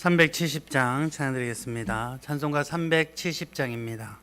370장 찬양드리겠습니다. 찬송가 370장입니다.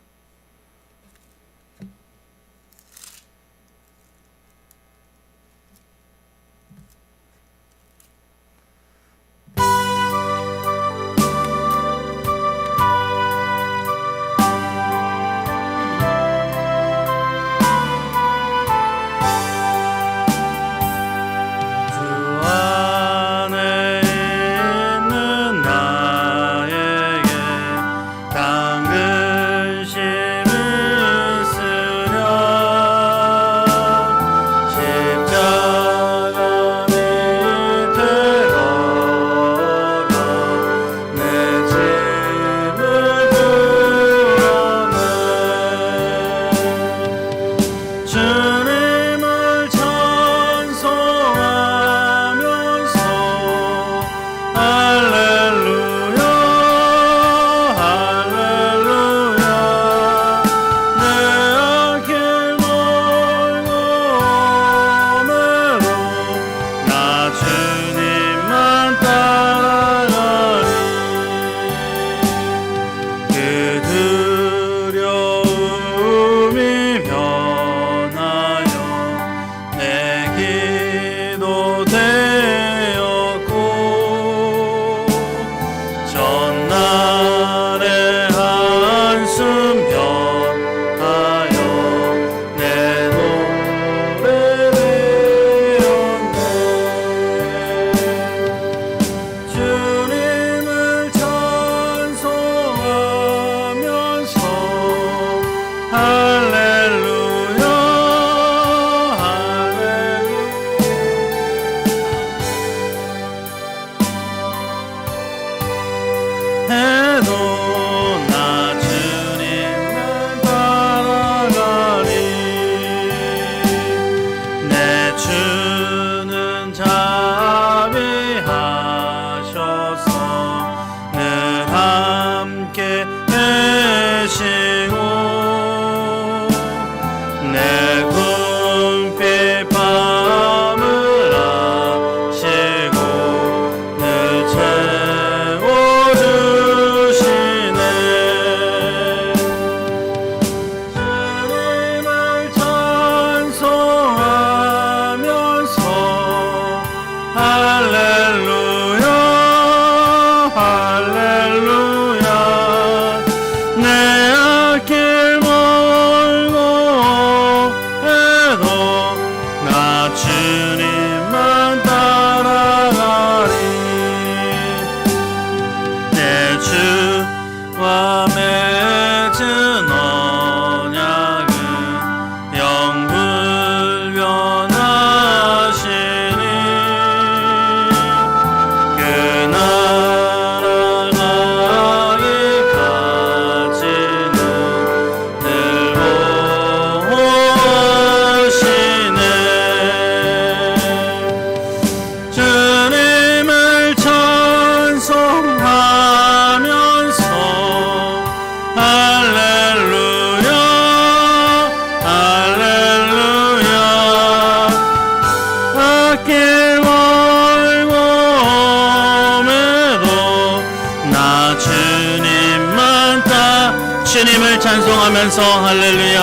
주님을 찬송하면서 할렐루야.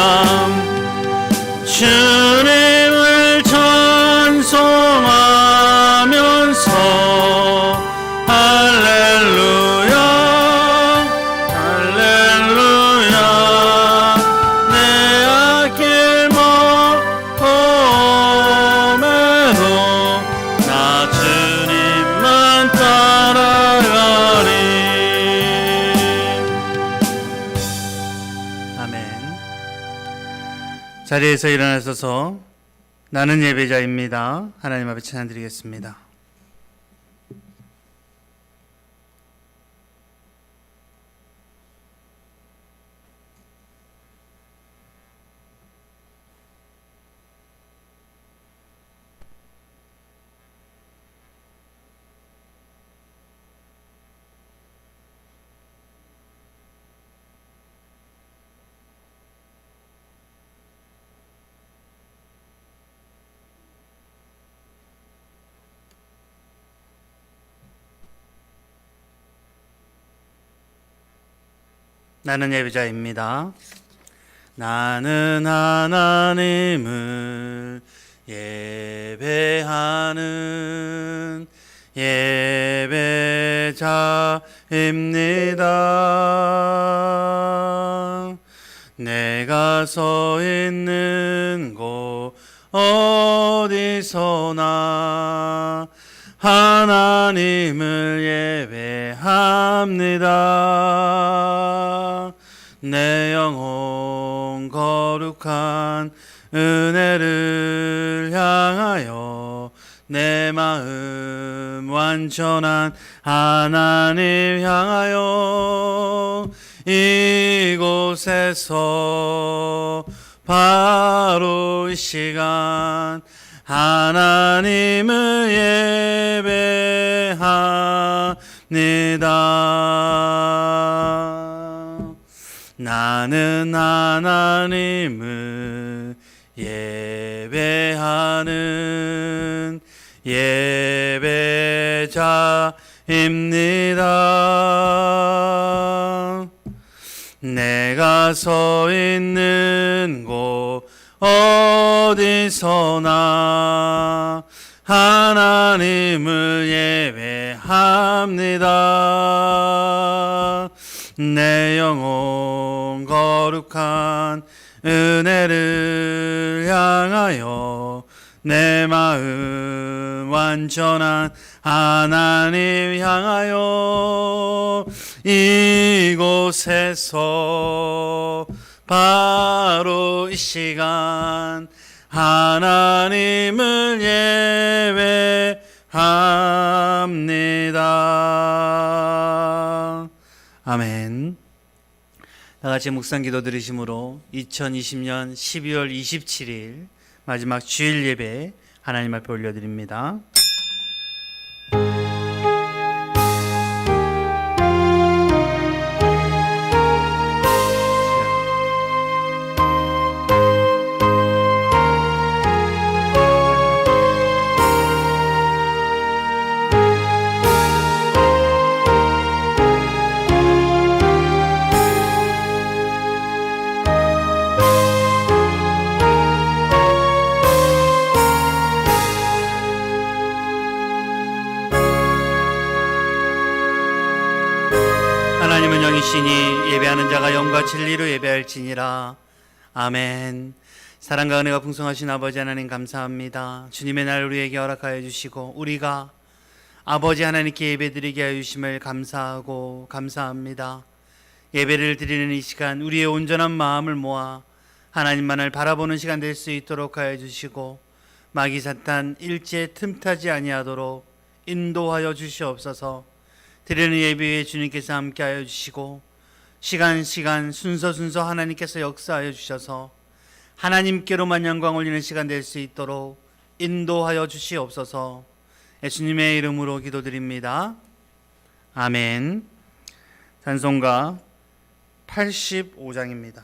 주님을 찬송하면서 할렐루야 할렐루야. 내 앞길 머금에도 나 주님만 따라가리. 자리에서 일어나셔서 나는 예배자입니다. 하나님 앞에 찬양드리겠습니다. 나는 예배자입니다. 나는 하나님을 예배하는 예배자입니다. 내가 서 있는 곳 어디서나 하나님을 예배합니다. 내 영혼 거룩한 은혜를 향하여 내 마음 완전한 하나님 향하여 이곳에서 바로 이 시간 하나님을 예배합니다. 나는 하나님을 예배하는 예배자입니다. 내가 서 있는 곳 어디서나 하나님을 예배합니다. 내 영혼 거룩한 은혜를 향하여 내 마음 완전한 하나님 향하여 이곳에서 바로 이 시간 하나님을 예배합니다. 아멘. 다같이 묵상기도 드리심으로 2020년 12월 27일 마지막 주일 예배 하나님 앞에 올려드립니다. 하나님은 영이시니 예배하는 자가 영과 진리로 예배할지니라. 아멘. 사랑과 은혜가 풍성하신 아버지 하나님 감사합니다. 주님의 날 우리에게 허락하여 주시고 우리가 아버지 하나님께 예배드리게 하여 주심을 감사하고 감사합니다. 예배를 드리는 이 시간 우리의 온전한 마음을 모아 하나님만을 바라보는 시간 될 수 있도록 하여 주시고 마귀 사탄 일제 틈타지 아니하도록 인도하여 주시옵소서. 드리는 예배에 주님께서 함께하여 주시고 시간 순서 하나님께서 역사하여 주셔서 하나님께로만 영광 올리는 시간 될 수 있도록 인도하여 주시옵소서. 예수님의 이름으로 기도드립니다. 아멘. 찬송가 85장입니다.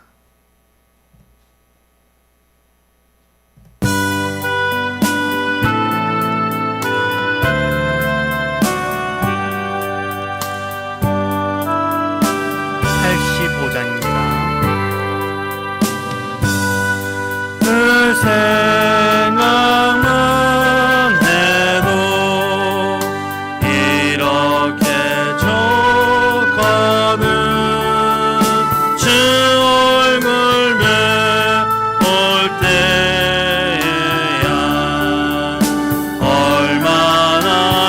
그 생각만 해도 이렇게 좋거든. 주 얼굴 볼 때야 얼마나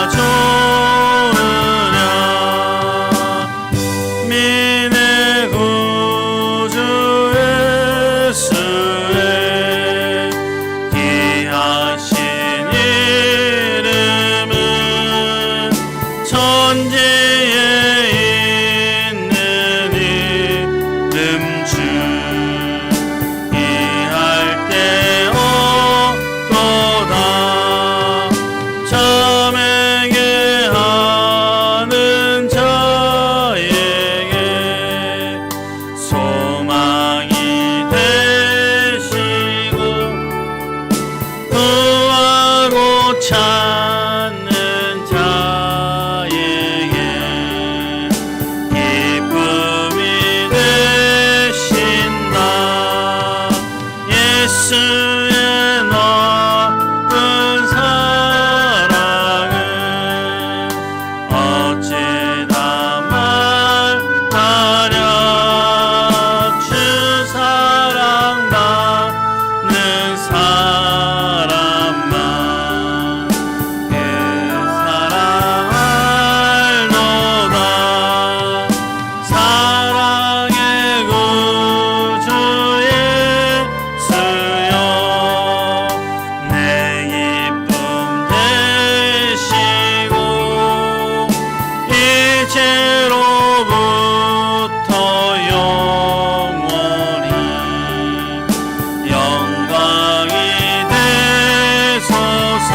좋으냐. 믿네 구주 예수의 귀하신 이름은 천지에 있는 이름 주 이할 때 예수의 넓은 사랑을 어찌다 말하랴. 주 사랑 받는 사람만 그 사랑 알노라. 사랑의 구주 예수여 내 기쁨 되시고 이제로부터 영원히 영광이 되소서.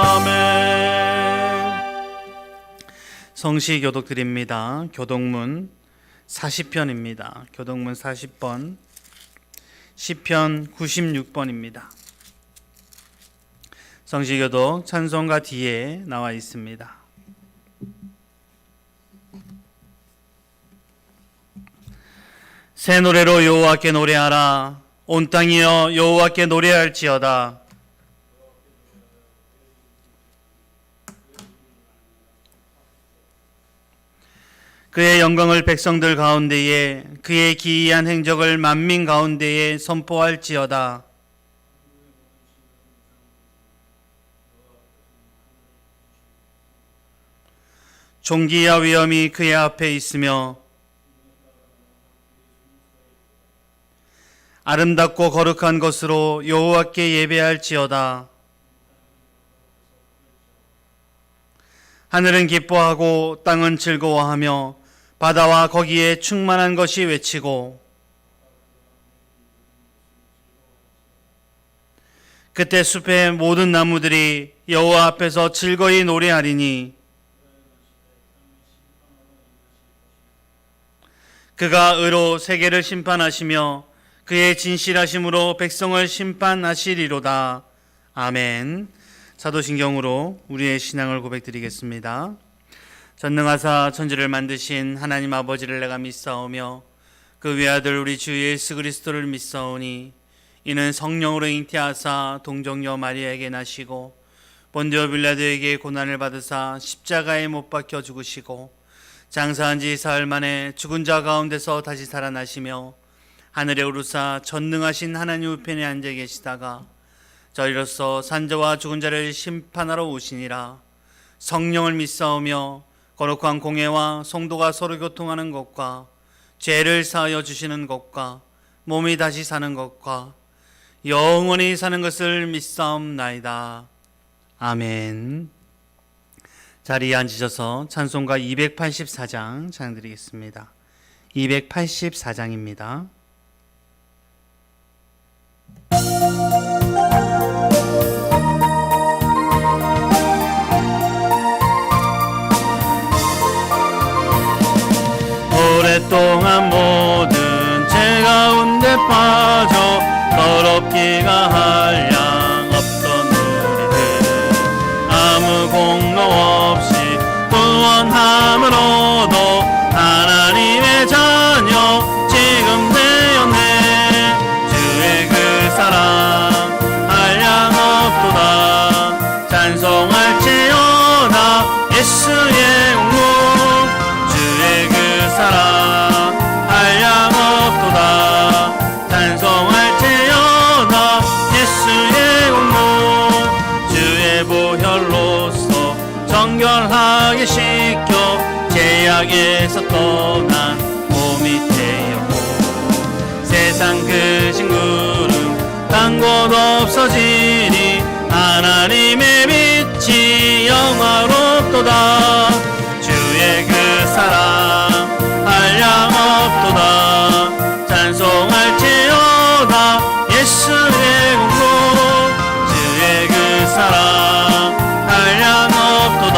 아멘. 성시 교독 드립니다. 교독문 40편입니다. 교독문 40번, 시편 96번입니다. 성시 교독 찬송가 뒤에 나와 있습니다. 새 노래로 여호와께 노래하라. 온 땅이여 여호와께 노래할지어다. 그의 영광을 백성들 가운데에, 그의 기이한 행적을 만민 가운데에 선포할지어다. 존귀와 위엄이 그의 앞에 있으며 아름답고 거룩한 것으로 여호와께 예배할지어다. 하늘은 기뻐하고 땅은 즐거워하며 바다와 거기에 충만한 것이 외치고, 그때 숲의 모든 나무들이 여호와 앞에서 즐거이 노래하리니 그가 의로 세계를 심판하시며 그의 진실하심으로 백성을 심판하시리로다. 아멘. 사도신경으로 우리의 신앙을 고백드리겠습니다. 전능하사 천지를 만드신 하나님 아버지를 내가 믿사오며 그 외아들 우리 주 예수 그리스도를 믿사오니 이는 성령으로 잉태하사 동정녀 마리아에게 나시고 본디오 빌라도에게 고난을 받으사 십자가에 못 박혀 죽으시고 장사한 지 사흘 만에 죽은 자 가운데서 다시 살아나시며 하늘에 오르사 전능하신 하나님 우편에 앉아 계시다가 저희로서 산자와 죽은 자를 심판하러 오시니라. 성령을 믿사오며 거룩한 공회와 성도가 서로 교통하는 것과 죄를 사하여 주시는 것과 몸이 다시 사는 것과 영원히 사는 것을 믿사옵나이다. 아멘. 자리에 앉으셔서 찬송가 284장 찬양드리겠습니다. 284장입니다. 오랫동안 모든 죄 가운데 빠져 더럽기가 한량 없던 우리들 아무 공로 없이 구원함으로도 하나님의 자녀 지금 되었네. 주의 그 사랑 한량 없도다. 찬송할지어다 예수의 공로. 주의 그 사랑 한량 없도다. 찬송할지어다 예수의 공로. 주의 보혈로서 정결하게 씻겨 죄악에서 떠난 몸이 되었고 세상 그 심구름 딴 곳 없어지니 하나님의 빛이 영화롭도다. 주의 그 사랑 한량 없도다. 찬송할지어다 예수의 공로. 주의 그 사랑 한량 없도다.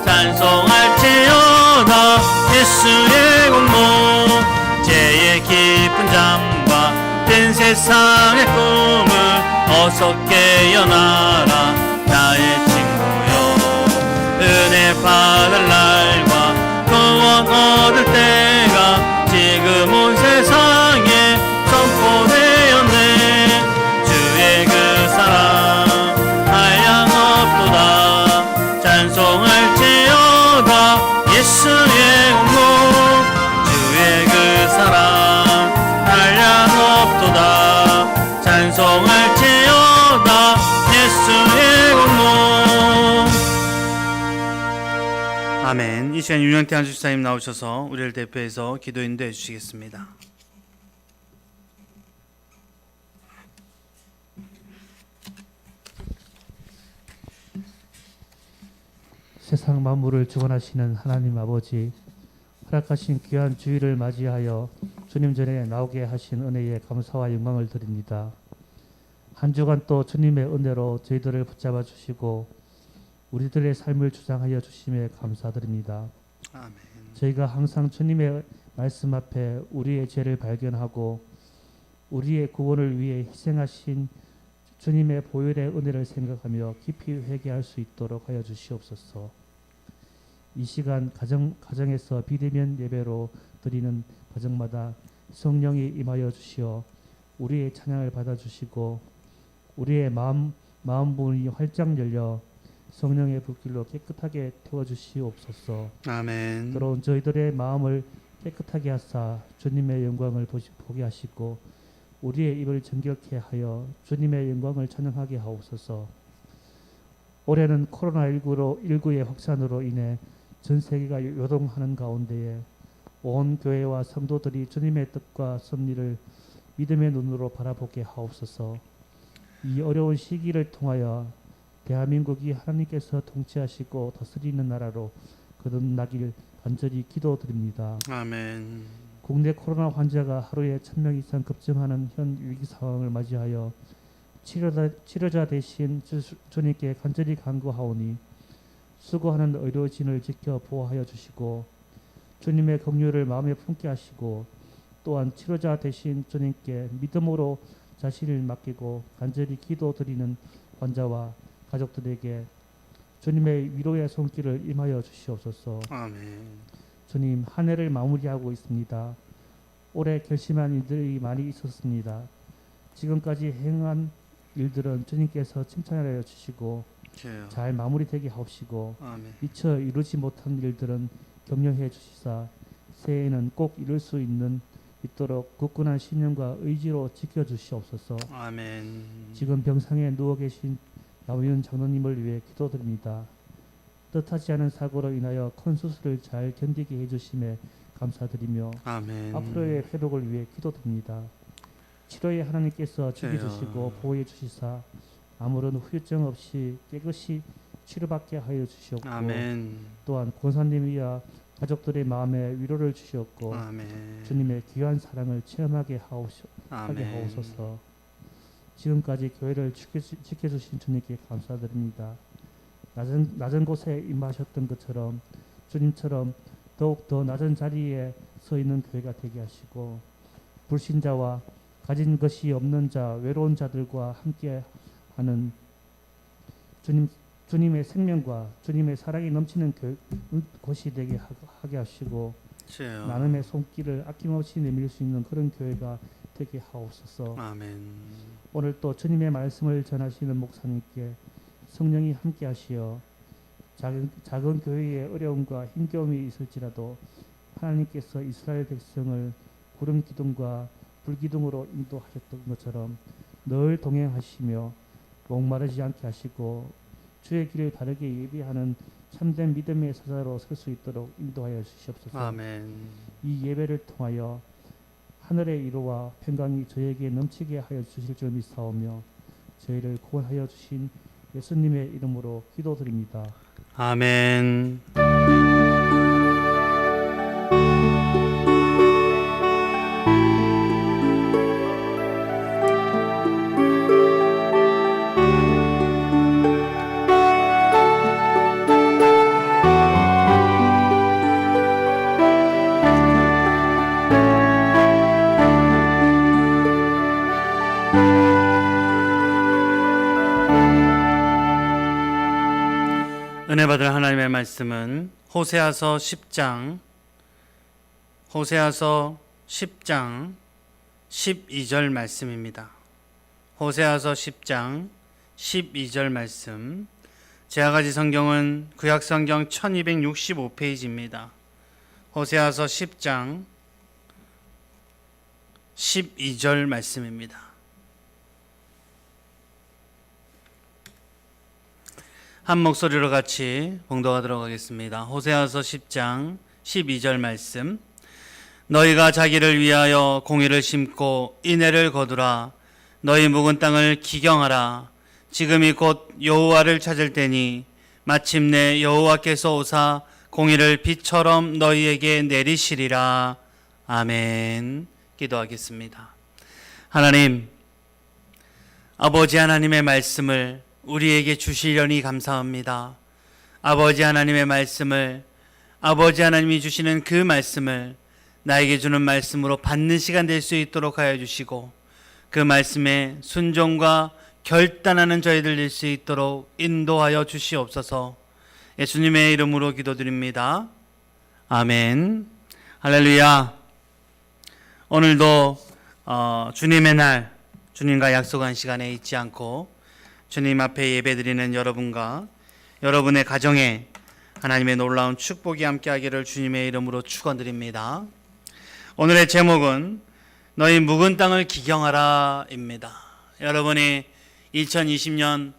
찬송할지어다 예수의 공로. 죄의 깊은 잠과 뜬 세상의 꿈을 어서 깨어나라 나의 친구여. 은혜 받을 날과 구원 얻을 때가 지금 온 세상 시간 윤영태 한주사님 나오셔서 우리를 대표해서 기도 인도해 주시겠습니다. 세상 만물을 주관하시는 하나님 아버지, 허락하신 귀한 주일을 맞이하여 주님 전에 나오게 하신 은혜에 감사와 영광을 드립니다. 한 주간 또 주님의 은혜로 저희들을 붙잡아 주시고 우리들의 삶을 주장하여 주심에 감사드립니다. 아멘. 저희가 항상 주님의 말씀 앞에 우리의 죄를 발견하고 우리의 구원을 위해 희생하신 주님의 보혈의 은혜를 생각하며 깊이 회개할 수 있도록 하여 주시옵소서. 이 시간 가정에서 비대면 예배로 드리는 가정마다 성령이 임하여 주시어 우리의 찬양을 받아주시고 우리의 마음 문이 활짝 열려 성령의 불길로 깨끗하게 태워주시옵소서. 아멘. 들어온 저희들의 마음을 깨끗하게 하사 주님의 영광을 보게 하시고 우리의 입을 정결케 하여 주님의 영광을 찬양하게 하옵소서. 올해는 코로나19의 확산으로 인해 전 세계가 요동하는 가운데에 온 교회와 성도들이 주님의 뜻과 섭리를 믿음의 눈으로 바라보게 하옵소서. 이 어려운 시기를 통하여 대한민국이 하나님께서 통치하시고 다스리는 나라로 거듭나길 간절히 기도드립니다. 아멘. 국내 코로나 환자가 하루에 1000명 이상 급증하는 현 위기 상황을 맞이하여 치료자 대신 주님께 간절히 간구하오니 수고하는 의료진을 지켜 보호하여 주시고 주님의 긍휼을 마음에 품게 하시고 또한 치료자 대신 주님께 믿음으로 자신을 맡기고 간절히 기도드리는 환자와 가족들에게 주님의 위로의 손길을 임하여 주시옵소서. 아멘. 주님, 한 해를 마무리하고 있습니다. 올해 결심한 일들이 많이 있었습니다. 지금까지 행한 일들은 주님께서 칭찬하여 주시고 주여. 잘 마무리되게 하옵시고 아멘. 미처 이루지 못한 일들은 격려해 주시사 새해에는 꼭 이룰 수 있도록 굳건한 신념과 의지로 지켜주시옵소서. 아멘. 지금 병상에 누워 계신 나우윤 장로님을 위해 기도드립니다. 뜻하지 않은 사고로 인하여 큰 수술을 잘 견디게 해주심에 감사드리며 아멘. 앞으로의 회복을 위해 기도드립니다. 치료에 하나님께서 주여. 지켜주시고 보호해 주시사 아무런 후유증 없이 깨끗이 치료받게 하여 주시옵고 아멘. 또한 권사님이야 가족들의 마음에 위로를 주시옵고 아멘. 주님의 귀한 사랑을 체험하게 하게 아멘. 하옵소서. 지금까지 교회를 지켜주신 주님께 감사드립니다. 낮은 곳에 임하셨던 것처럼 주님처럼 더욱 더 낮은 자리에 서 있는 교회가 되게 하시고 불신자와 가진 것이 없는 자, 외로운 자들과 함께하는 주님의 생명과 주님의 사랑이 넘치는 곳이 되게 하게 하시고 주여. 나눔의 손길을 아낌없이 내밀 수 있는 그런 교회가 되게 하옵소서. 아멘. 오늘 또 주님의 말씀을 전하시는 목사님께 성령이 함께 하시어 작은 교회의 어려움과 힘겨움이 있을지라도 하나님께서 이스라엘 백성을 구름 기둥과 불 기둥으로 인도하셨던 것처럼 늘 동행하시며 목마르지 않게 하시고 주의 길을 바르게 예비하는 참된 믿음의 사자로 설 수 있도록 인도하여 주시옵소서. 아멘. 이 예배를 통하여 하늘의 위로와 평강이 저에게 넘치게 하여 주실 줄 믿사오며 저희를 구원하여 주신 예수님의 이름으로 기도드립니다. 아멘. 은혜 받을 하나님의 말씀은 호세아서 10장 12절 말씀입니다. 호세아서 10장 12절 말씀. 제가 가진 성경은 구약 성경 1265페이지입니다. 호세아서 10장 12절 말씀입니다. 한 목소리로 같이 봉독하도록 하겠습니다. 호세아서 10장 12절 말씀. 너희가 자기를 위하여 공의를 심고 인애를 거두라. 너희 묵은 땅을 기경하라. 지금이 곧 여호와를 찾을 때니 마침내 여호와께서 오사 공의를 빛처럼 너희에게 내리시리라. 아멘. 기도하겠습니다. 하나님, 아버지 하나님의 말씀을 우리에게 주시려니 감사합니다. 아버지 하나님의 말씀을, 아버지 하나님이 주시는 그 말씀을 나에게 주는 말씀으로 받는 시간 될 수 있도록 하여 주시고, 그 말씀에 순종과 결단하는 저희들 될 수 있도록 인도하여 주시옵소서. 예수님의 이름으로 기도드립니다. 아멘. 할렐루야. 오늘도 주님의 날, 주님과 약속한 시간에 잊지 않고 주님 앞에 예배드리는 여러분과 여러분의 가정에 하나님의 놀라운 축복이 함께하기를 주님의 이름으로 축원드립니다. 오늘의 제목은 너희 묵은 땅을 기경하라입니다. 여러분이 2020년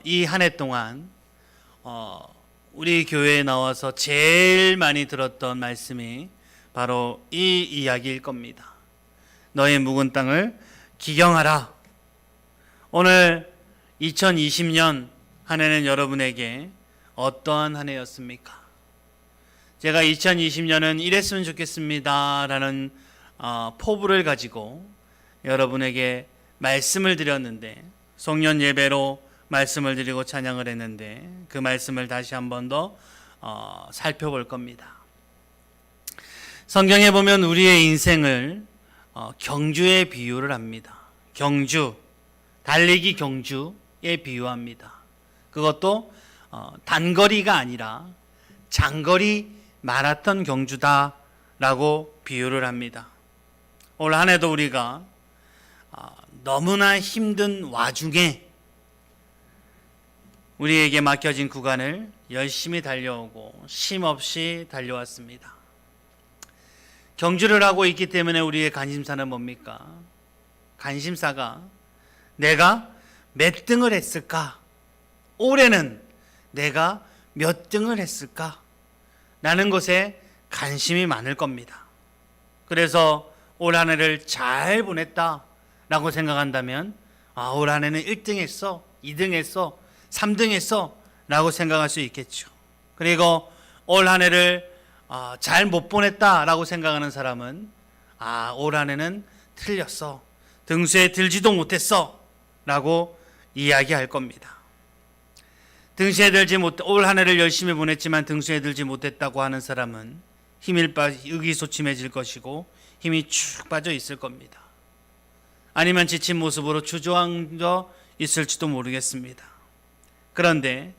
이 한 해 동안 우리 교회에 나와서 제일 많이 들었던 말씀이 바로 이 이야기일 겁니다. 너희 묵은 땅을 기경하라. 오늘 2020년 한 해는 여러분에게 어떠한 한 해였습니까? 제가 2020년은 이랬으면 좋겠습니다 라는 포부를 가지고 여러분에게 말씀을 드렸는데, 송년 예배로 말씀을 드리고 찬양을 했는데, 그 말씀을 다시 한 번 더 살펴볼 겁니다. 성경에 보면 우리의 인생을 경주에 비유를 합니다. 경주, 달리기 경주에 비유합니다. 그것도 단거리가 아니라 장거리 마라톤 경주다라고 비유를 합니다. 올 한 해도 우리가 너무나 힘든 와중에 우리에게 맡겨진 구간을 열심히 달려오고 쉼없이 달려왔습니다. 경주를 하고 있기 때문에 우리의 관심사는 뭡니까? 관심사가 내가 몇 등을 했을까? 올해는 내가 몇 등을 했을까? 라는 것에 관심이 많을 겁니다. 그래서 올 한 해를 잘 보냈다라고 생각한다면, 올 한 해는 1등 했어, 2등 했어, 3등 했어 라고 생각할 수 있겠죠. 그리고 올 한 해를 잘 못 보냈다라고 생각하는 사람은 올 한 해는 틀렸어, 등수에 들지도 못했어 라고 이야기할 겁니다. 등수에 들지 못, 올 한 해를 열심히 보냈지만 등수에 들지 못했다고 하는 사람은 의기소침해질 것이고 힘이 축 빠져 있을 겁니다. 아니면 지친 모습으로 주저앉아 있을지도 모르겠습니다. 그런데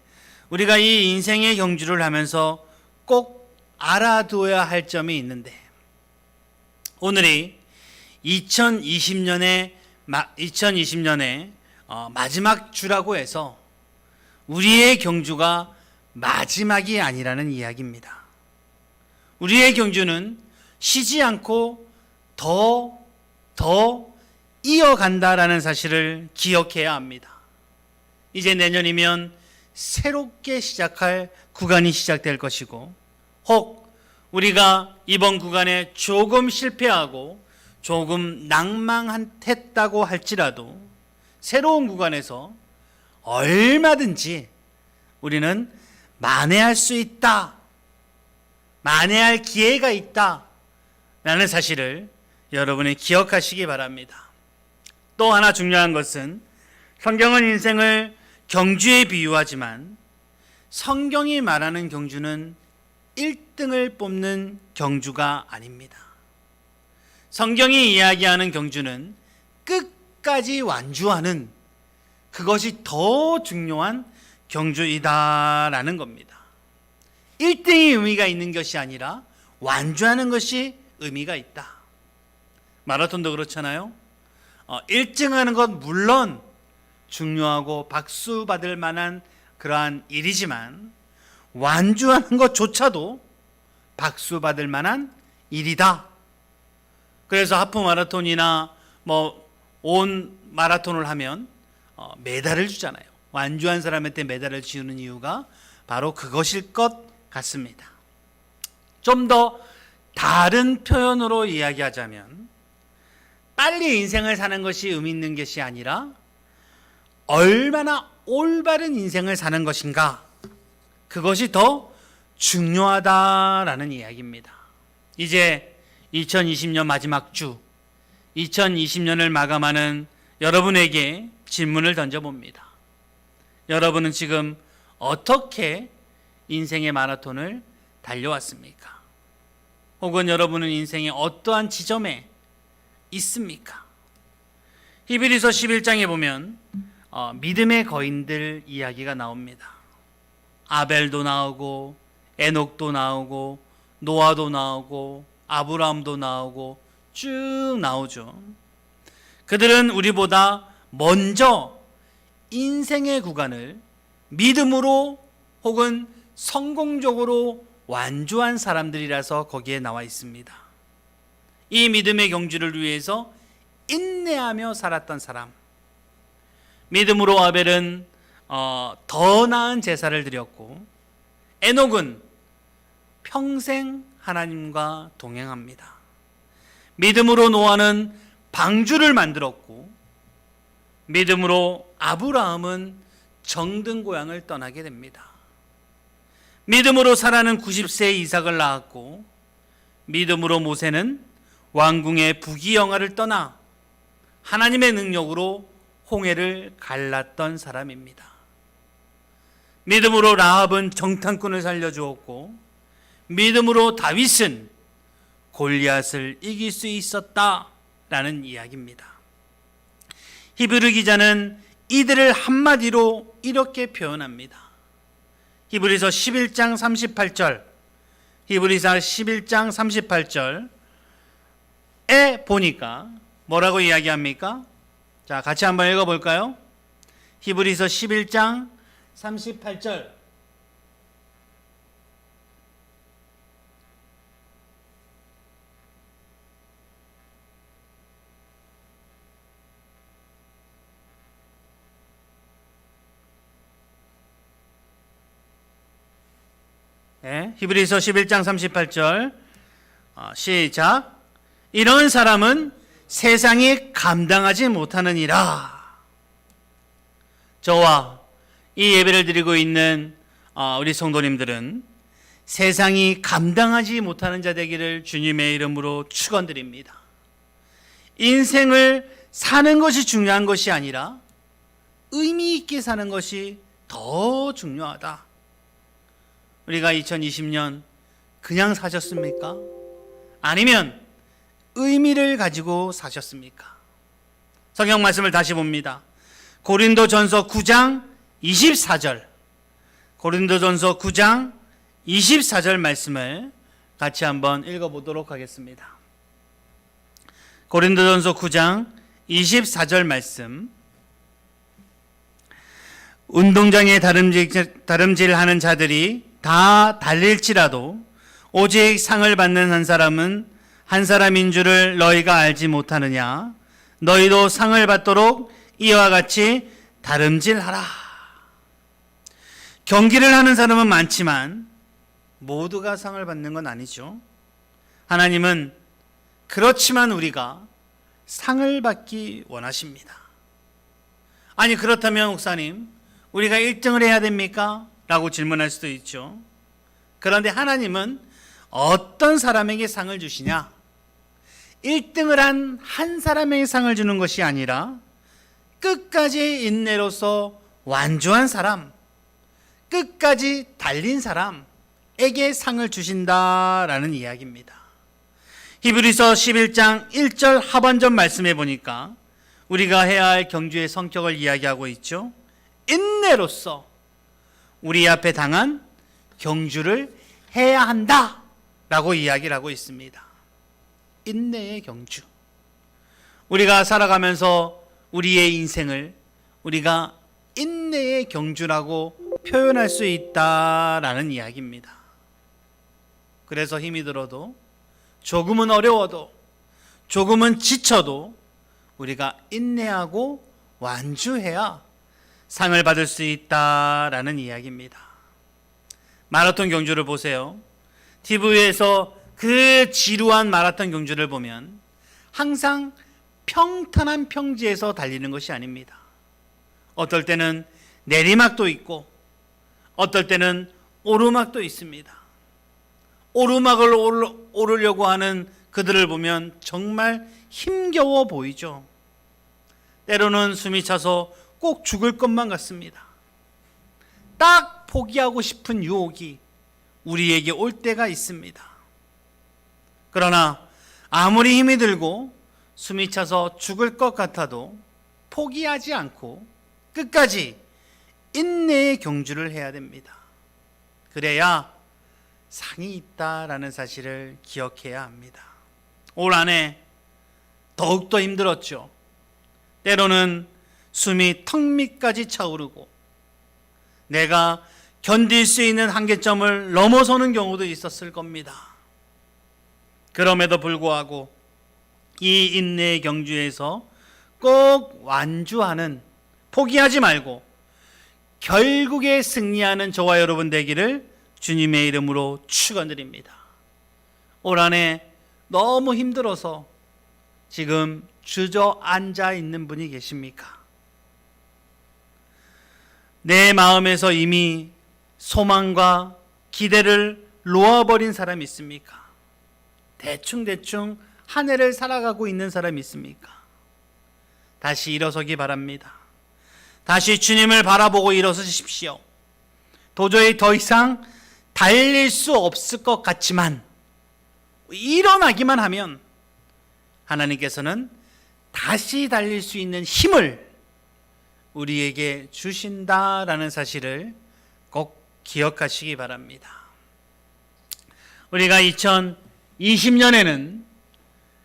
우리가 이 인생의 경주를 하면서 꼭 알아둬야 할 점이 있는데, 오늘이 2020년의 마지막 주라고 해서 우리의 경주가 마지막이 아니라는 이야기입니다. 우리의 경주는 쉬지 않고 더 이어간다라는 사실을 기억해야 합니다. 이제 내년이면 새롭게 시작할 구간이 시작될 것이고, 혹 우리가 이번 구간에 조금 실패하고 조금 낭망했다고 할지라도 새로운 구간에서 얼마든지 우리는 만회할 수 있다, 만회할 기회가 있다 라는 사실을 여러분이 기억하시기 바랍니다. 또 하나 중요한 것은, 성경은 인생을 경주에 비유하지만 성경이 말하는 경주는 1등을 뽑는 경주가 아닙니다. 성경이 이야기하는 경주는 끝까지 완주하는, 그것이 더 중요한 경주이다라는 겁니다. 1등이 의미가 있는 것이 아니라 완주하는 것이 의미가 있다. 마라톤도 그렇잖아요. 1등 하는 것 물론 중요하고 박수 받을 만한 그러한 일이지만, 완주하는 것조차도 박수 받을 만한 일이다. 그래서 하프 마라톤이나 온 마라톤을 하면 메달을 주잖아요. 완주한 사람한테 메달을 지우는 이유가 바로 그것일 것 같습니다. 좀 더 다른 표현으로 이야기하자면 빨리 인생을 사는 것이 의미 있는 것이 아니라 얼마나 올바른 인생을 사는 것인가, 그것이 더 중요하다라는 이야기입니다. 이제 2020년 마지막 주, 2020년을 마감하는 여러분에게 질문을 던져봅니다. 여러분은 지금 어떻게 인생의 마라톤을 달려왔습니까? 혹은 여러분은 인생의 어떠한 지점에 있습니까? 히브리서 11장에 보면 믿음의 거인들 이야기가 나옵니다. 아벨도 나오고 에녹도 나오고 노아도 나오고 아브라함도 나오고 쭉 나오죠. 그들은 우리보다 먼저 인생의 구간을 믿음으로 혹은 성공적으로 완주한 사람들이라서 거기에 나와 있습니다. 이 믿음의 경주를 위해서 인내하며 살았던 사람, 믿음으로 아벨은 더 나은 제사를 드렸고, 에녹은 평생 하나님과 동행합니다. 믿음으로 노아는 방주를 만들었고, 믿음으로 아브라함은 정든 고향을 떠나게 됩니다. 믿음으로 사라는 90세의 이삭을 낳았고, 믿음으로 모세는 왕궁의 부귀영화를 떠나 하나님의 능력으로 홍해를 갈랐던 사람입니다. 믿음으로 라합은 정탐꾼을 살려주었고, 믿음으로 다윗은 골리앗을 이길 수 있었다라는 이야기입니다. 히브리 기자는 이들을 한마디로 이렇게 표현합니다. 히브리서 11장 38절, 히브리서 11장 38절에 보니까 뭐라고 이야기합니까? 자, 같이 한번 읽어볼까요? 히브리서 11장 38절. 네, 히브리서 11장 38절 시작. 이런 사람은 세상이 감당하지 못하느니라. 저와 이 예배를 드리고 있는 우리 성도님들은 세상이 감당하지 못하는 자 되기를 주님의 이름으로 축원드립니다. 인생을 사는 것이 중요한 것이 아니라 의미 있게 사는 것이 더 중요하다. 우리가 2020년 그냥 사셨습니까? 아니면 의미를 가지고 사셨습니까? 성경 말씀을 다시 봅니다. 고린도전서 9장 24절, 고린도전서 9장 24절 말씀을 같이 한번 읽어보도록 하겠습니다. 고린도전서 9장 24절 말씀. 운동장에 다름질하는 자들이 다 달릴지라도 오직 상을 받는 한 사람은 한 사람인 줄을 너희가 알지 못하느냐? 너희도 상을 받도록 이와 같이 다름질하라. 경기를 하는 사람은 많지만 모두가 상을 받는 건 아니죠. 하나님은 그렇지만 우리가 상을 받기 원하십니다. 아니, 그렇다면 목사님, 우리가 1등을 해야 됩니까? 라고 질문할 수도 있죠. 그런데 하나님은 어떤 사람에게 상을 주시냐? 1등을 한 한 사람에게 상을 주는 것이 아니라 끝까지 인내로서 완주한 사람, 끝까지 달린 사람에게 상을 주신다라는 이야기입니다. 히브리서 11장 1절 하반절 말씀해 보니까 우리가 해야 할 경주의 성격을 이야기하고 있죠. 인내로서 우리 앞에 당한 경주를 해야 한다라고 이야기를 하고 있습니다. 인내의 경주. 우리가 살아가면서 우리의 인생을 우리가 인내의 경주라고 표현할 수 있다라는 이야기입니다. 그래서 힘이 들어도, 조금은 어려워도, 조금은 지쳐도 우리가 인내하고 완주해야 상을 받을 수 있다라는 이야기입니다. 마라톤 경주를 보세요. TV에서 그 지루한 마라톤 경주를 보면 항상 평탄한 평지에서 달리는 것이 아닙니다. 어떨 때는 내리막도 있고 어떨 때는 오르막도 있습니다. 오르막을 오르려고 하는 그들을 보면 정말 힘겨워 보이죠. 때로는 숨이 차서 꼭 죽을 것만 같습니다. 딱 포기하고 싶은 유혹이 우리에게 올 때가 있습니다. 그러나 아무리 힘이 들고 숨이 차서 죽을 것 같아도 포기하지 않고 끝까지 인내의 경주를 해야 됩니다. 그래야 상이 있다라는 사실을 기억해야 합니다. 올 한해 더욱더 힘들었죠. 때로는 숨이 턱 밑까지 차오르고 내가 견딜 수 있는 한계점을 넘어서는 경우도 있었을 겁니다. 그럼에도 불구하고 이 인내의 경주에서 꼭 완주하는, 포기하지 말고 결국에 승리하는 저와 여러분 되기를 주님의 이름으로 축원드립니다. 올 한해 너무 힘들어서 지금 주저앉아 있는 분이 계십니까? 내 마음에서 이미 소망과 기대를 놓아버린 사람이 있습니까? 대충 한 해를 살아가고 있는 사람이 있습니까? 다시 일어서기 바랍니다. 다시 주님을 바라보고 일어서십시오. 도저히 더 이상 달릴 수 없을 것 같지만 일어나기만 하면 하나님께서는 다시 달릴 수 있는 힘을 우리에게 주신다라는 사실을 꼭 기억하시기 바랍니다. 우리가 2020년에는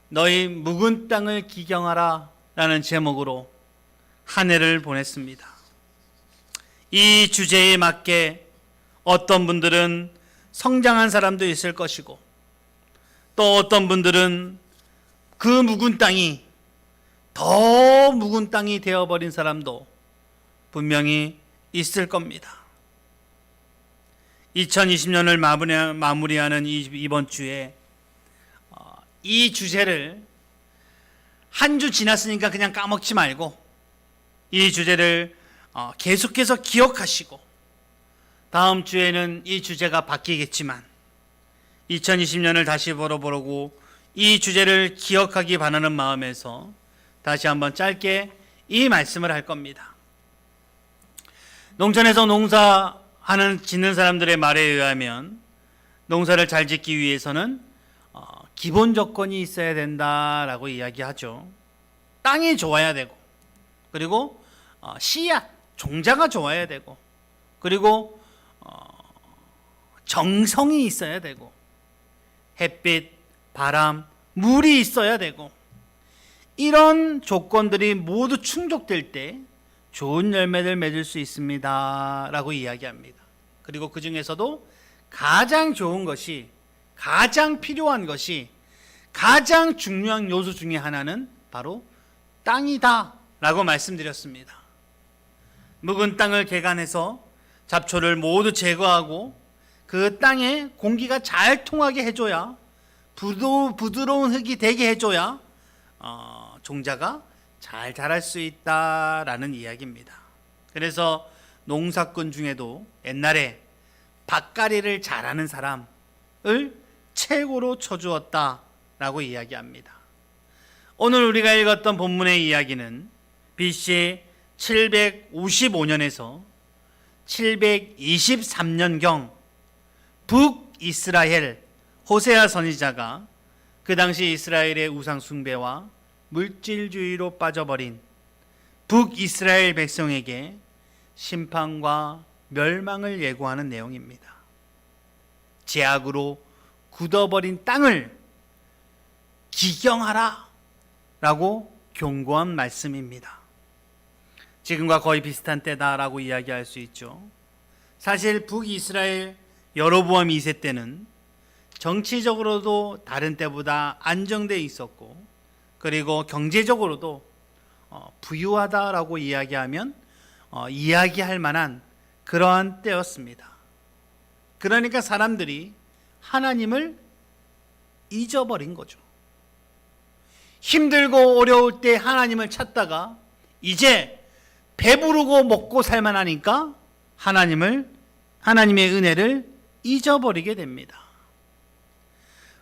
너희 묵은 땅을 기경하라 라는 제목으로 한 해를 보냈습니다. 이 주제에 맞게 어떤 분들은 성장한 사람도 있을 것이고 또 어떤 분들은 그 묵은 땅이 더 묵은 땅이 되어버린 사람도 분명히 있을 겁니다. 2020년을 마무리하는 이번 주에 이 주제를 한 주 지났으니까 그냥 까먹지 말고 이 주제를 계속해서 기억하시고 다음 주에는 이 주제가 바뀌겠지만 2020년을 다시 보러보고 이 주제를 기억하기 바라는 마음에서 다시 한번 짧게 이 말씀을 할 겁니다. 농촌에서 짓는 사람들의 말에 의하면 농사를 잘 짓기 위해서는 기본 조건이 있어야 된다라고 이야기하죠. 땅이 좋아야 되고 그리고 씨앗, 종자가 좋아야 되고 그리고 정성이 있어야 되고 햇빛, 바람, 물이 있어야 되고 이런 조건들이 모두 충족될 때 좋은 열매를 맺을 수 있습니다 라고 이야기합니다. 그리고 그 중에서도 가장 좋은 것이, 가장 필요한 것이, 가장 중요한 요소 중에 하나는 바로 땅이다 라고 말씀드렸습니다. 묵은 땅을 개간해서 잡초를 모두 제거하고 그 땅에 공기가 잘 통하게 해줘야, 부드러운 흙이 되게 해줘야 종자가 잘 자랄 수 있다라는 이야기입니다. 그래서 농사꾼 중에도 옛날에 밭가리를 잘하는 사람을 최고로 쳐주었다라고 이야기합니다. 오늘 우리가 읽었던 본문의 이야기는 BC 755년에서 723년경 북이스라엘 호세아 선지자가 그 당시 이스라엘의 우상 숭배와 물질주의로 빠져버린 북이스라엘 백성에게 심판과 멸망을 예고하는 내용입니다. 죄악으로 굳어버린 땅을 기경하라 라고 경고한 말씀입니다. 지금과 거의 비슷한 때다라고 이야기할 수 있죠. 사실 북이스라엘 여로보암 2세 때는 정치적으로도 다른 때보다 안정되어 있었고 그리고 경제적으로도 부유하다라고 이야기하면 이야기할 만한 그러한 때였습니다. 그러니까 사람들이 하나님을 잊어버린 거죠. 힘들고 어려울 때 하나님을 찾다가 이제 배부르고 먹고 살만하니까 하나님의 은혜를 잊어버리게 됩니다.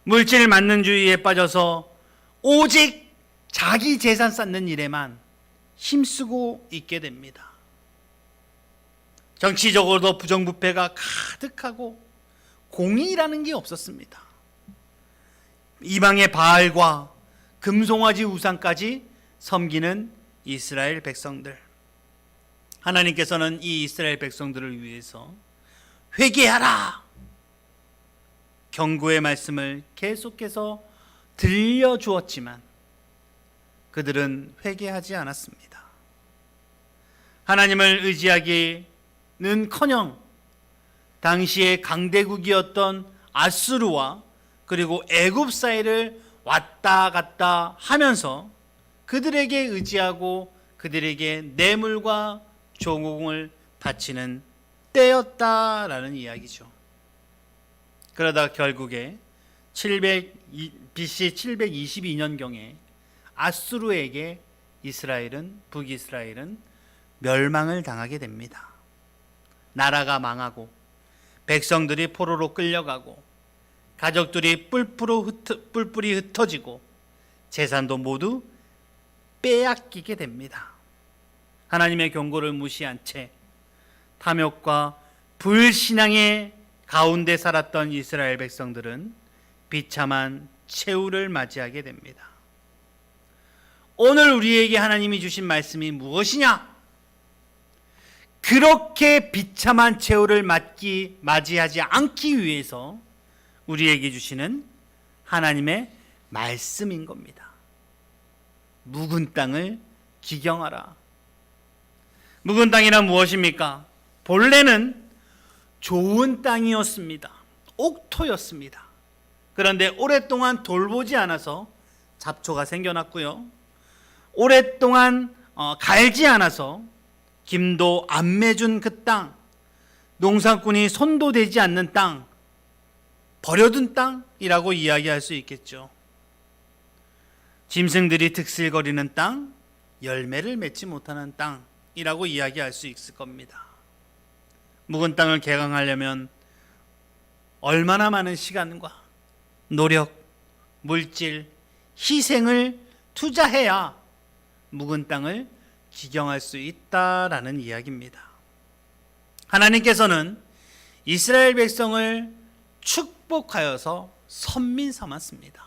물질 만능주의에 빠져서 오직 자기 재산 쌓는 일에만 힘쓰고 있게 됩니다. 정치적으로도 부정부패가 가득하고 공의라는 게 없었습니다. 이방의 바알과 금송아지 우상까지 섬기는 이스라엘 백성들. 하나님께서는 이 이스라엘 백성들을 위해서 회개하라! 경고의 말씀을 계속해서 들려주었지만 그들은 회개하지 않았습니다. 하나님을 의지하기는커녕 당시의 강대국이었던 아수르와 그리고 애굽 사이를 왔다 갔다 하면서 그들에게 의지하고 그들에게 뇌물과 조공을 바치는 때였다라는 이야기죠. 그러다 결국에 BC 722년경에 아수르에게 북이스라엘은 멸망을 당하게 됩니다. 나라가 망하고 백성들이 포로로 끌려가고 가족들이 뿔뿔이 흩어지고 재산도 모두 빼앗기게 됩니다. 하나님의 경고를 무시한 채 탐욕과 불신앙의 가운데 살았던 이스라엘 백성들은 비참한 최후를 맞이하게 됩니다. 오늘 우리에게 하나님이 주신 말씀이 무엇이냐? 그렇게 비참한 최후를 맞이하지 않기 위해서 우리에게 주시는 하나님의 말씀인 겁니다. 묵은 땅을 기경하라. 묵은 땅이란 무엇입니까? 본래는 좋은 땅이었습니다. 옥토였습니다. 그런데 오랫동안 돌보지 않아서 잡초가 생겨났고요. 오랫동안 갈지 않아서 김도 안 매준 그 땅, 농사꾼이 손도 대지 않는 땅, 버려둔 땅이라고 이야기할 수 있겠죠. 짐승들이 득실거리는 땅, 열매를 맺지 못하는 땅이라고 이야기할 수 있을 겁니다. 묵은 땅을 개강하려면 얼마나 많은 시간과 노력, 물질, 희생을 투자해야 묵은 땅을 기경할 수 있다라는 이야기입니다. 하나님께서는 이스라엘 백성을 축복하여서 선민 삼았습니다.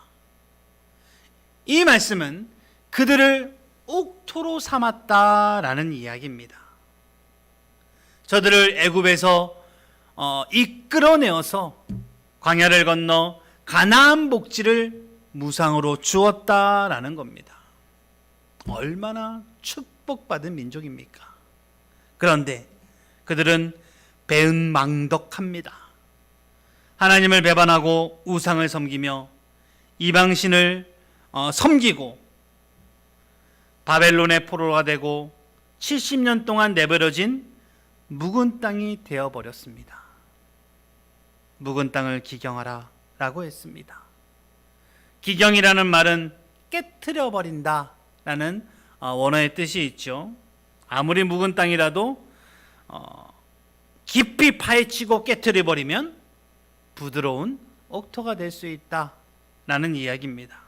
이 말씀은 그들을 옥토로 삼았다라는 이야기입니다. 저들을 애굽에서 이끌어내어서 광야를 건너 가나안 복지를 무상으로 주었다라는 겁니다. 얼마나 축복받은 민족입니까? 그런데 그들은 배은망덕합니다. 하나님을 배반하고 우상을 섬기며 이방신을 섬기고 바벨론의 포로가 되고 70년 동안 내버려진 묵은 땅이 되어버렸습니다. 묵은 땅을 기경하라 라고 했습니다. 기경이라는 말은 깨트려 버린다 라는 원어의 뜻이 있죠. 아무리 묵은 땅이라도 깊이 파헤치고 깨트려 버리면 부드러운 옥토가 될 수 있다 라는 이야기입니다.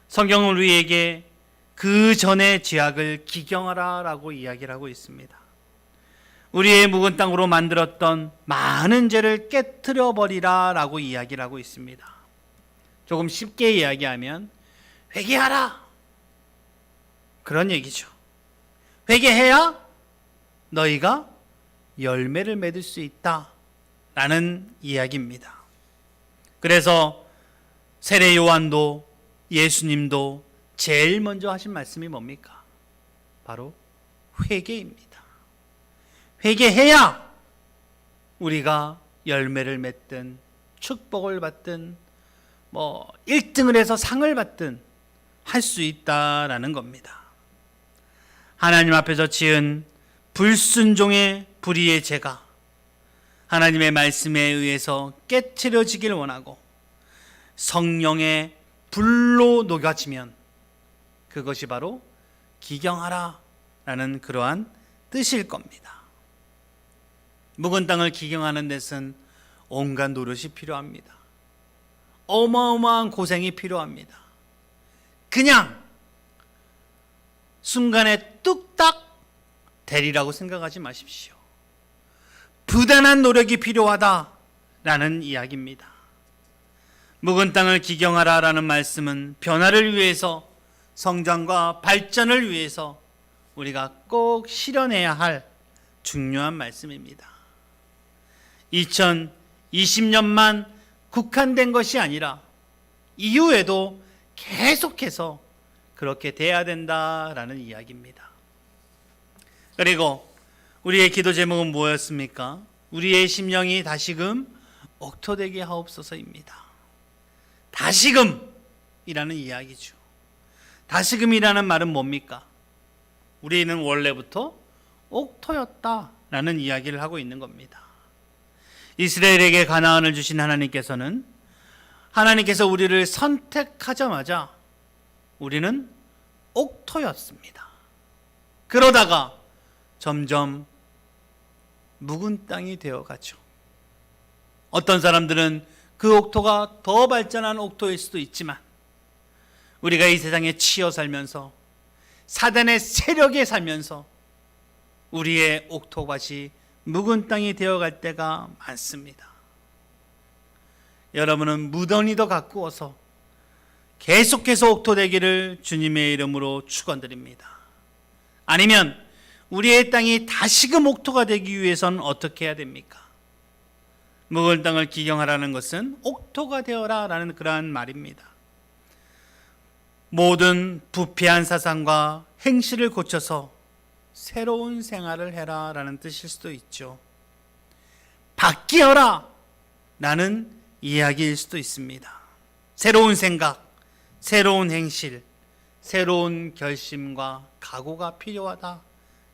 성경은 우리에게 그 전의 죄악을 기경하라 라고 이야기를 하고 있습니다. 우리의 묵은 땅으로 만들었던 많은 죄를 깨트려 버리라 라고 이야기를 하고 있습니다. 조금 쉽게 이야기하면 회개하라 그런 얘기죠. 회개해야 너희가 열매를 맺을 수 있다 라는 이야기입니다. 그래서 세례 요한도 예수님도 제일 먼저 하신 말씀이 뭡니까? 바로 회개입니다. 회개해야 우리가 열매를 맺든 축복을 받든 1등을 해서 상을 받든 할 수 있다라는 겁니다. 하나님 앞에서 지은 불순종의 불의의 죄가 하나님의 말씀에 의해서 깨트려지길 원하고 성령의 불로 녹아지면 그것이 바로 기경하라 라는 그러한 뜻일 겁니다. 묵은 땅을 기경하는 데는 온갖 노릇이 필요합니다. 어마어마한 고생이 필요합니다. 그냥 순간에 뚝딱 되리라고 생각하지 마십시오. 부단한 노력이 필요하다라는 이야기입니다. 묵은 땅을 기경하라라는 말씀은 변화를 위해서, 성장과 발전을 위해서 우리가 꼭 실현해야 할 중요한 말씀입니다. 2020년만 국한된 것이 아니라 이후에도 계속해서 그렇게 돼야 된다라는 이야기입니다. 그리고 우리의 기도 제목은 뭐였습니까? 우리의 심령이 다시금 옥토되게 하옵소서입니다. 다시금이라는 이야기죠. 다시금이라는 말은 뭡니까? 우리는 원래부터 옥토였다라는 이야기를 하고 있는 겁니다. 이스라엘에게 가나안을 주신 하나님께서 우리를 선택하자마자 우리는 옥토였습니다. 그러다가 점점 묵은 땅이 되어가죠. 어떤 사람들은 그 옥토가 더 발전한 옥토일 수도 있지만 우리가 이 세상에 치여 살면서 사단의 세력에 살면서 우리의 옥토밭이 묵은 땅이 되어갈 때가 많습니다. 여러분은 무던히도 가꾸어서 계속해서 옥토되기를 주님의 이름으로 축원드립니다. 아니면 우리의 땅이 다시금 옥토가 되기 위해서는 어떻게 해야 됩니까? 묵은 땅을 기경하라는 것은 옥토가 되어라 라는 그러한 말입니다. 모든 부패한 사상과 행실을 고쳐서 새로운 생활을 해라 라는 뜻일 수도 있죠. 바뀌어라 라는 이야기일 수도 있습니다. 새로운 생각, 새로운 행실, 새로운 결심과 각오가 필요하다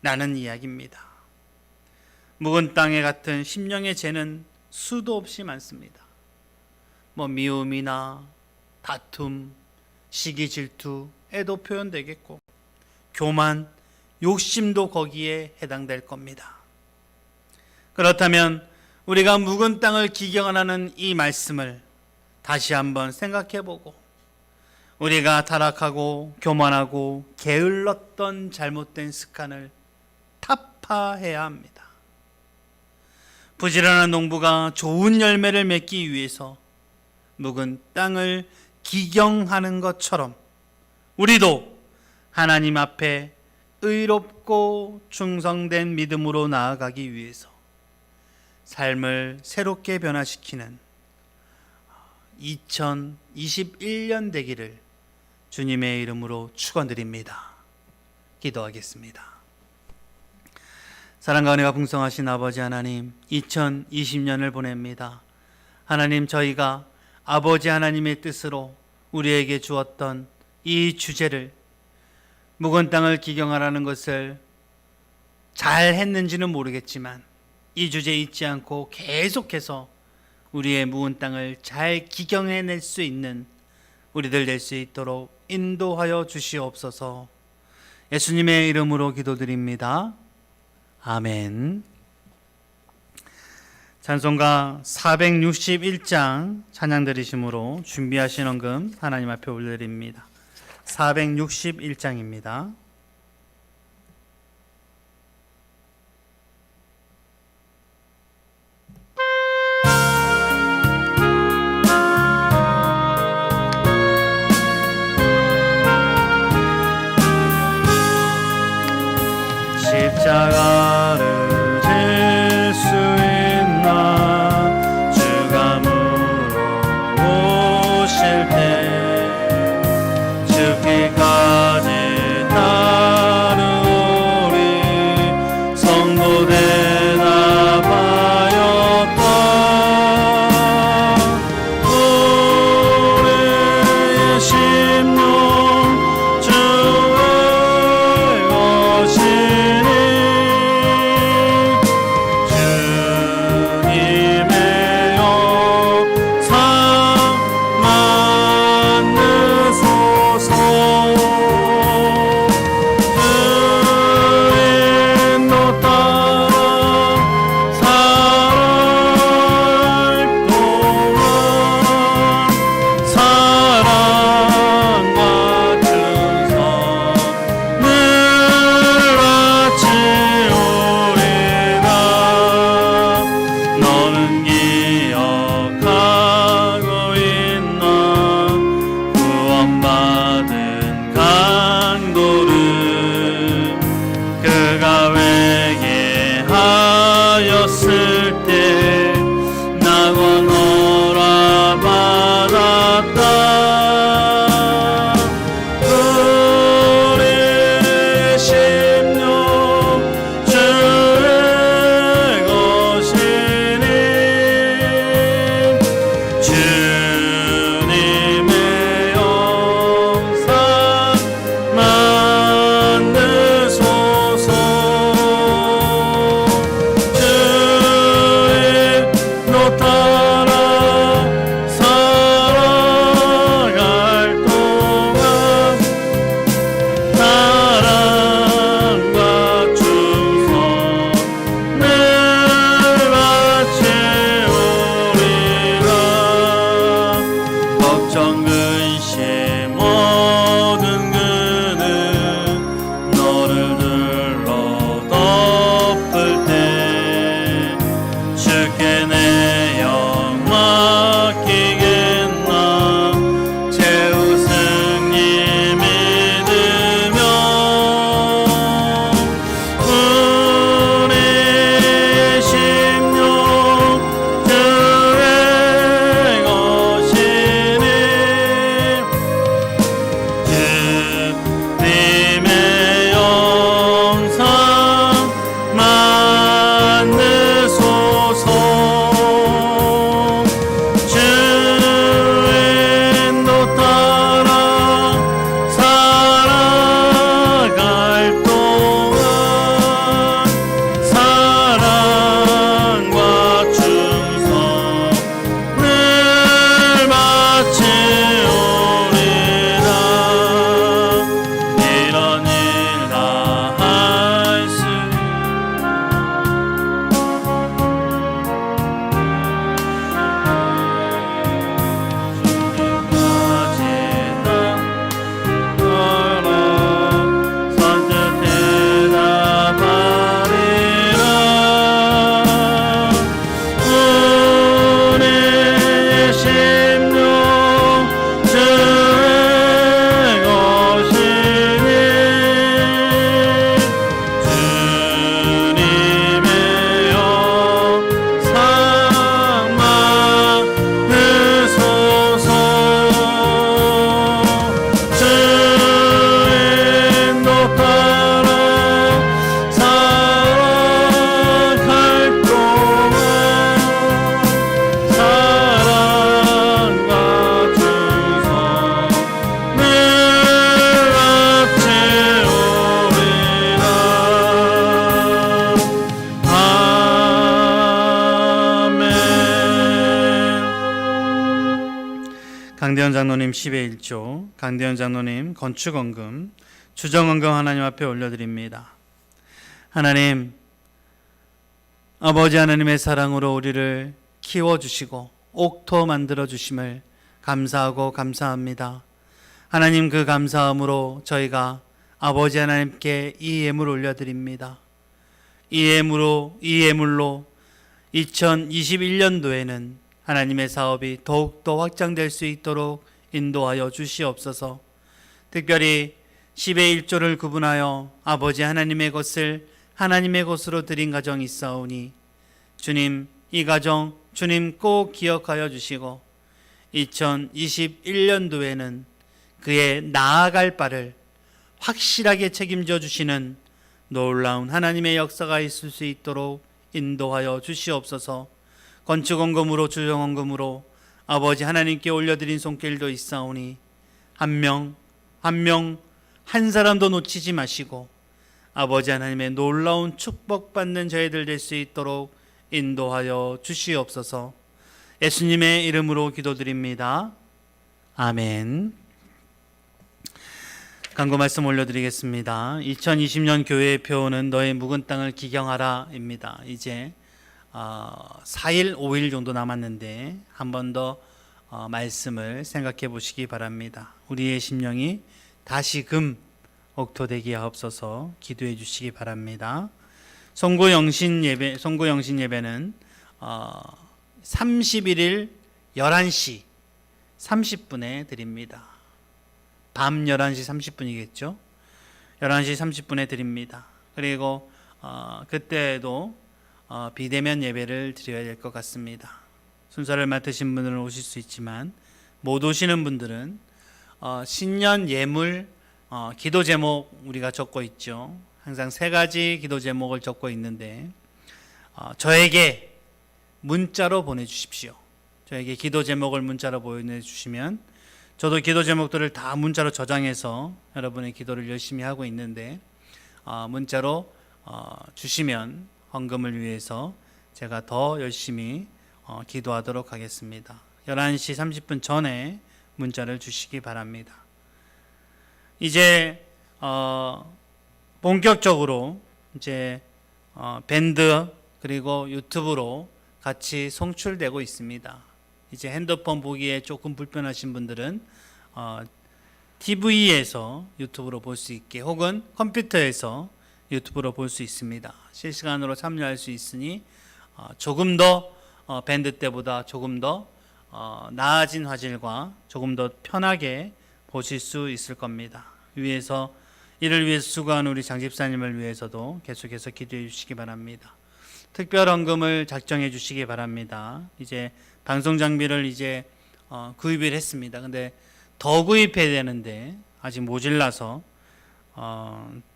라는 이야기입니다. 묵은 땅에 같은 심령의 죄는 수도 없이 많습니다. 미움이나 다툼, 시기, 질투, 애도 표현되겠고 교만, 욕심도 거기에 해당될 겁니다. 그렇다면 우리가 묵은 땅을 기경하라는 이 말씀을 다시 한번 생각해보고 우리가 타락하고 교만하고 게을렀던 잘못된 습관을 타파해야 합니다. 부지런한 농부가 좋은 열매를 맺기 위해서 묵은 땅을 기경하는 것처럼 우리도 하나님 앞에 의롭고 충성된 믿음으로 나아가기 위해서 삶을 새롭게 변화시키는 2021년 되기를 주님의 이름으로 축원드립니다. 기도하겠습니다. 사랑과 은혜가 풍성하신 아버지 하나님, 2020년을 보냅니다. 하나님, 저희가 아버지 하나님의 뜻으로 우리에게 주었던 이 주제를, 묵은 땅을 기경하라는 것을 잘 했는지는 모르겠지만 이 주제에 잊지 않고 계속해서 우리의 묵은 땅을 잘 기경해낼 수 있는 우리들 될 수 있도록 인도하여 주시옵소서. 예수님의 이름으로 기도드립니다. 아멘. 찬송가 461장 찬양 드리심으로 준비하신 헌금 하나님 앞에 올려드립니다. 461장입니다. 십자가를 질 수 있나 주가 물어보실 때 죽기까지 따르리 성도 대답하였다. 우리의 심령 주의 것이니 강대현 장로님 10의 1조, 강대현 장로님 건축원금, 주정원금 하나님 앞에 올려드립니다. 하나님, 아버지 하나님의 사랑으로 우리를 키워주시고 옥토 만들어주심을 감사하고 감사합니다. 하나님, 그 감사함으로 저희가 아버지 하나님께 이 예물 올려드립니다. 이 예물로 2021년도에는 하나님의 사업이 더욱더 확장될 수 있도록 인도하여 주시옵소서. 특별히 10의 1조를 구분하여 아버지 하나님의 것을 하나님의 것으로 드린 가정이 있사오니 주님, 이 가정 주님 꼭 기억하여 주시고 2021년도에는 그의 나아갈 바를 확실하게 책임져 주시는 놀라운 하나님의 역사가 있을 수 있도록 인도하여 주시옵소서. 건축원금으로 주정원금으로 아버지 하나님께 올려드린 손길도 있사오니 한 명 한 사람도 놓치지 마시고 아버지 하나님의 놀라운 축복받는 저희들 될 수 있도록 인도하여 주시옵소서. 예수님의 이름으로 기도드립니다. 아멘. 간구 말씀 올려드리겠습니다. 2020년 교회의 표어는 너의 묵은 땅을 기경하라 입니다. 이제 4일, 5일 정도 남았는데 한 번 더 말씀을 생각해 보시기 바랍니다. 우리의 심령이 다시금 옥토되게 하옵소서. 기도해 주시기 바랍니다. 송구영신 예배는 31일 11시 30분에 드립니다. 밤 11시 30분이겠죠. 11시 30분에 드립니다. 그리고 그때도 비대면 예배를 드려야 될 것 같습니다. 순서를 맡으신 분들은 오실 수 있지만 못 오시는 분들은 신년 예물 기도 제목 우리가 적고 있죠. 항상 3가지 기도 제목을 적고 있는데 저에게 문자로 보내주십시오. 저에게 기도 제목을 문자로 보내주시면 저도 기도 제목들을 다 문자로 저장해서 여러분의 기도를 열심히 하고 있는데 문자로 주시면 헌금을 위해서 제가 더 열심히 기도하도록 하겠습니다. 11시 30분 전에 문자를 주시기 바랍니다. 이제 본격적으로 이제 밴드 그리고 유튜브로 같이 송출되고 있습니다. 이제 핸드폰 보기에 조금 불편하신 분들은 TV에서 유튜브로 볼 수 있게 혹은 컴퓨터에서 유튜브로 볼 수 있습니다. 실시간으로 참여할 수 있으니 조금 더 밴드 때보다 조금 더 나아진 화질과 조금 더 편하게 보실 수 있을 겁니다. 이를 위해서 수고하는 우리 장집사님을 위해서도 계속해서 기도해 주시기 바랍니다. 특별 헌금을 작정해 주시기 바랍니다. 이제 방송 장비를 이제 구입을 했습니다. 근데 더 구입해야 되는데 아직 모질라서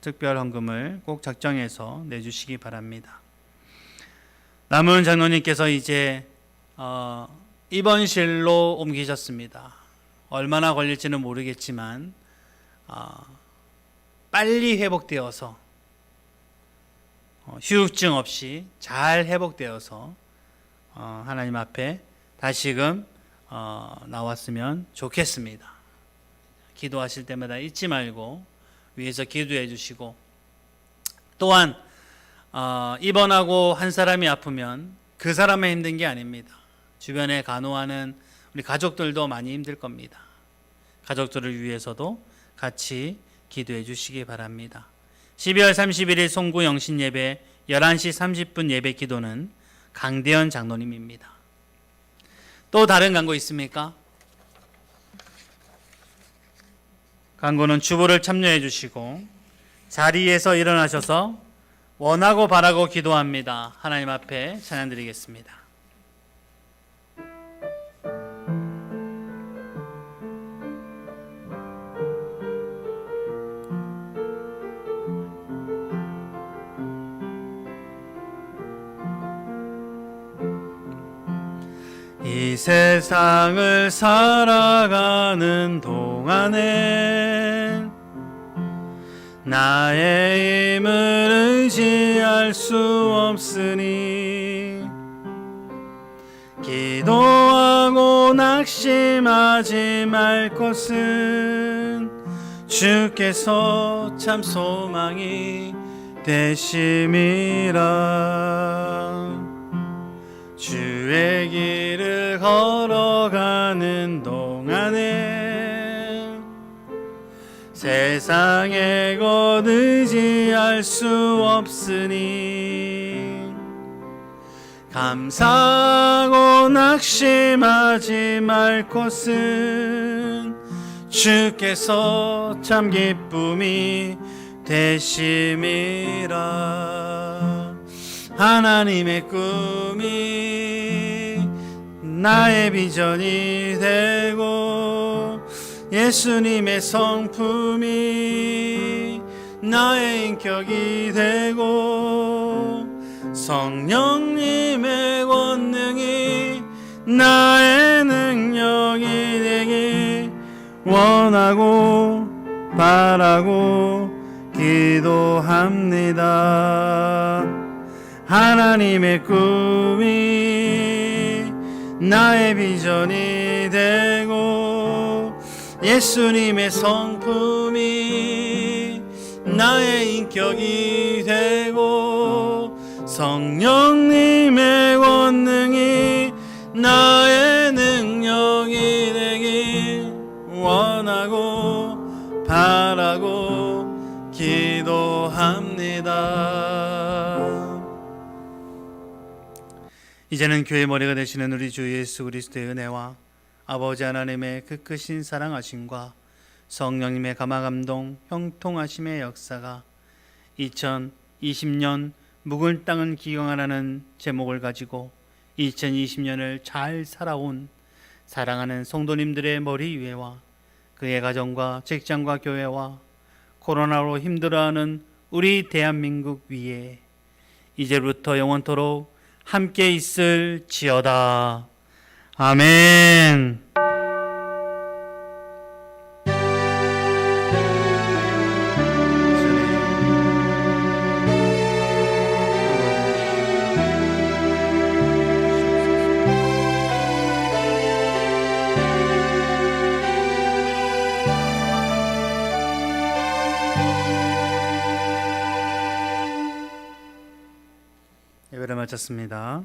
특별 헌금을 꼭 작정해서 내주시기 바랍니다. 남은 장로님께서 이제 입원실로 옮기셨습니다. 얼마나 걸릴지는 모르겠지만 빨리 회복되어서 휴증 없이 잘 회복되어서 하나님 앞에 다시금 나왔으면 좋겠습니다. 기도하실 때마다 잊지 말고 위에서 기도해 주시고 또한 입원하고 한 사람이 아프면 그 사람만 힘든 게 아닙니다. 주변에 간호하는 우리 가족들도 많이 힘들 겁니다. 가족들을 위해서도 같이 기도해 주시기 바랍니다. 12월 31일 송구 영신 예배 11시 30분 예배 기도는 강대현 장로님입니다. 또 다른 광고 있습니까? 광고는 주보를 참여해 주시고 자리에서 일어나셔서 원하고 바라고 기도합니다. 하나님 앞에 찬양 드리겠습니다. 이 세상을 살아가는 동안에 나의 힘을 의지할 수 없으니 기도하고 낙심 낙심하지 말 것은 주께서 참 소망이 되심이라. 주의 길을 걸어가는 동안에 세상의 것 의지할 수 없으니 감사하고 낙심하지 말 것은 주께서 참 기쁨이 되심이라. 하나님의 꿈이 나의 비전이 되고 예수님의 성품이 나의 인격이 되고 성령님의 권능이 나의 능력이 되길 원하고 바라고 기도합니다. 하나님의 꿈이 나의 비전이 되고 예수님의 성품이 나의 인격이 되고 성령님의 권능이 나의 능력이 되길 원하고 바라고 기도합니다. 이제는 교회 머리가 되시는 우리 주 예수 그리스도의 은혜와 아버지 하나님의 그 크신 사랑하심과 성령님의 감화감동 형통하심의 역사가 2020년 묵은 땅은 기경하라는 제목을 가지고 2020년을 잘 살아온 사랑하는 성도님들의 머리 위에와 그의 가정과 직장과 교회와 코로나로 힘들어하는 우리 대한민국 위에 이제부터 영원토록 함께 있을지어다. 아멘. 예배를 마쳤습니다.